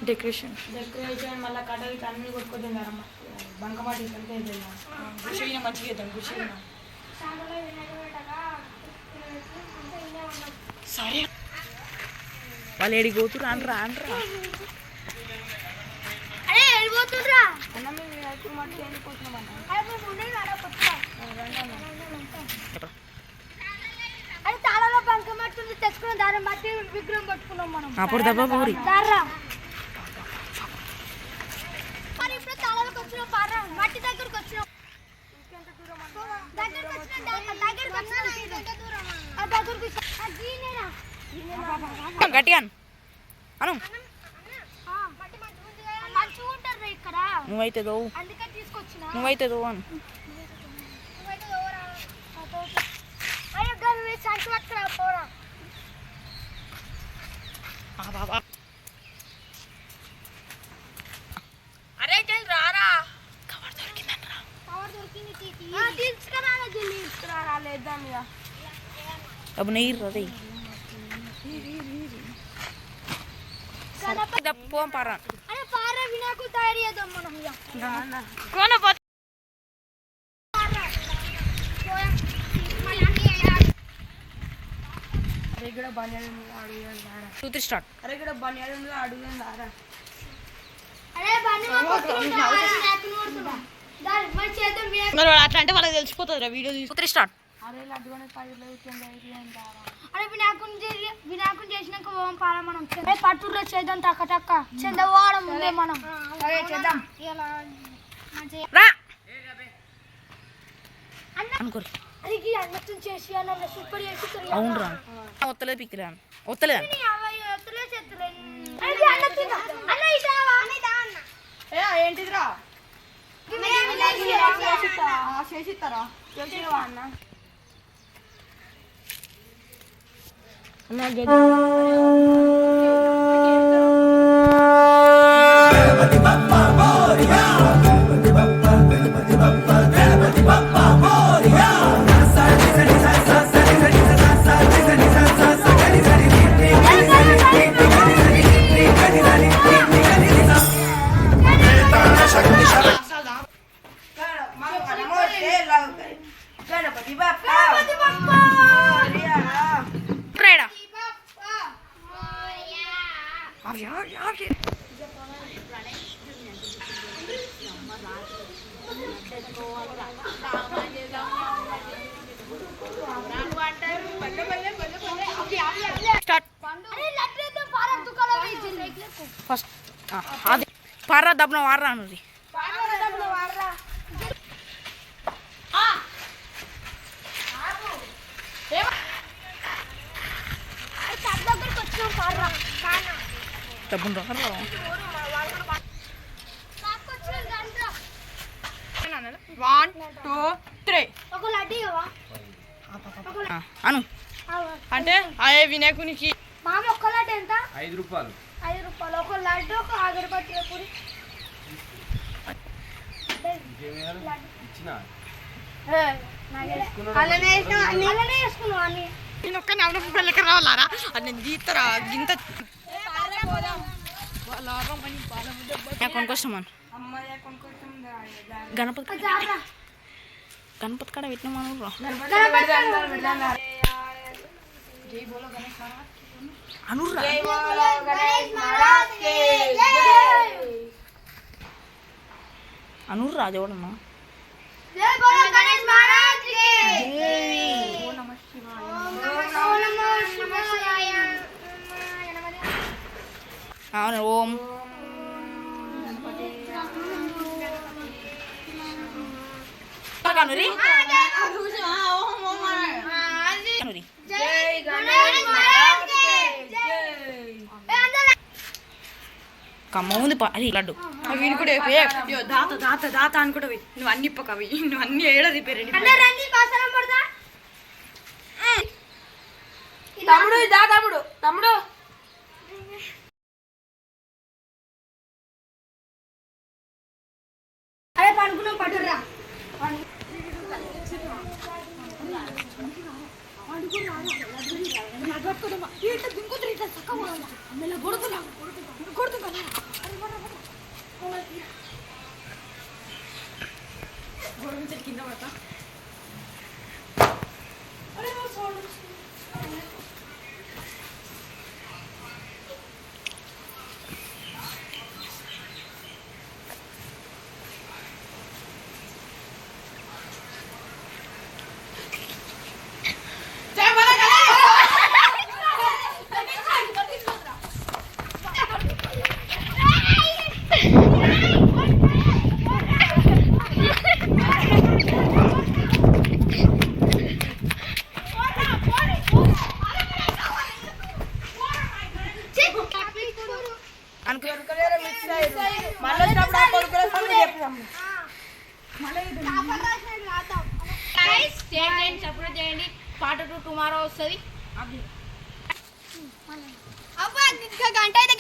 Decoration మళ్ళీ కట్టలు అన్ని కొట్టుకుంటున్నారమ్మ బంకపాటి మంచిగా సరే వాళ్ళు ఏడికి పోతురు అనరా తెచ్చుకున్న దారం బట్టి విగ్రహం పట్టుకున్నాం మనం. అప్పుడు దెబ్బ పోరి ఇప్పుడు తాళాలకు వచ్చినాం పారా మట్టి దగ్గరకు వచ్చినాం గట్టిగా అను ఇక్కడ నువ్వైతే దోవు అందుకే తీసుకొచ్చిన నువ్వైతే దోవు అను పోరా అరే రారా కవర్ దొరికిందనరా తీసుకురా లేద్దాం ఇక అప్పుడు నెయ్యి రది పోం పారా అరే పారా వినాయకుడు తయారు చేద్దాం మనం ఇక స్టార్ట్ అరే ఇక్కడ బనియాడు అడుగుదాం రారా అట్లా అంటే వాళ్ళకి తెలిసిపోతుంది వీడియో తీసుకు స్టార్ట్ అరే లడ్డుగానే అరే వినాయకుని చేసినాక ఓం పాల మనం పట్టుర్లో చేద్దాం టక్క టక్క చందవాడం ముందే మనం చేద్దాం రా అనుకోరు అది అన్నట్టు చేసి అన్న సూపర్ చేసి అవునరా ఒత్తలేదు పిక్కిరా ఒత్తలేదా ఏంటిదిరా చేసిస్తారా చేసినవా అన్న గణపతి బాప్పా ఫస్ట్ అది పారా దబ్బన వాడరా అన్నది డబ్బును రా 1 2 3 ఒక లడ్డు ఇవ్వవా అను అంటే అయ్యే వినాయకునికి మామ ఒక్క లడ్డు ఎంత 5 రూపాయలు 5 రూపాయలు ఒక లడ్డు ఒక అగరబత్తి పూరి ఇచ్చిన అలానే వేసుకున్నావు అన్ని నేను ఒక్క నవ్వు పిల్లకి రావాలారా అది నేను తీస్తారా గింత కొనుకొస్తామని గణపతి కాడ పెట్టినా మనం అనుర్రా అనుర్రా అది ఎవడన్నా అవును ఓం కనురి కమ్మ ఉంది అది లడ్డు వీని కూడా దాత దాత దాత అని కూడా నువ్వు అన్ని ఇప్పకవి నువ్వు అన్ని ఏడ రిపేర్ తమ్ముడు దా తమ్ముడు తమ్ముడు అరే పనుకున్నాం పట్టురా దింకుతుంది ఇట్లా చక్క మళ్ళీ వచ్చినప్పుడు ఆ కొడుకుల సంగతి చెప్తాం. సపోర్ట్ చేయండి. పార్ట్ 2 టుమారో వస్తుంది. అబ్బా ఇంకా గంట అయితే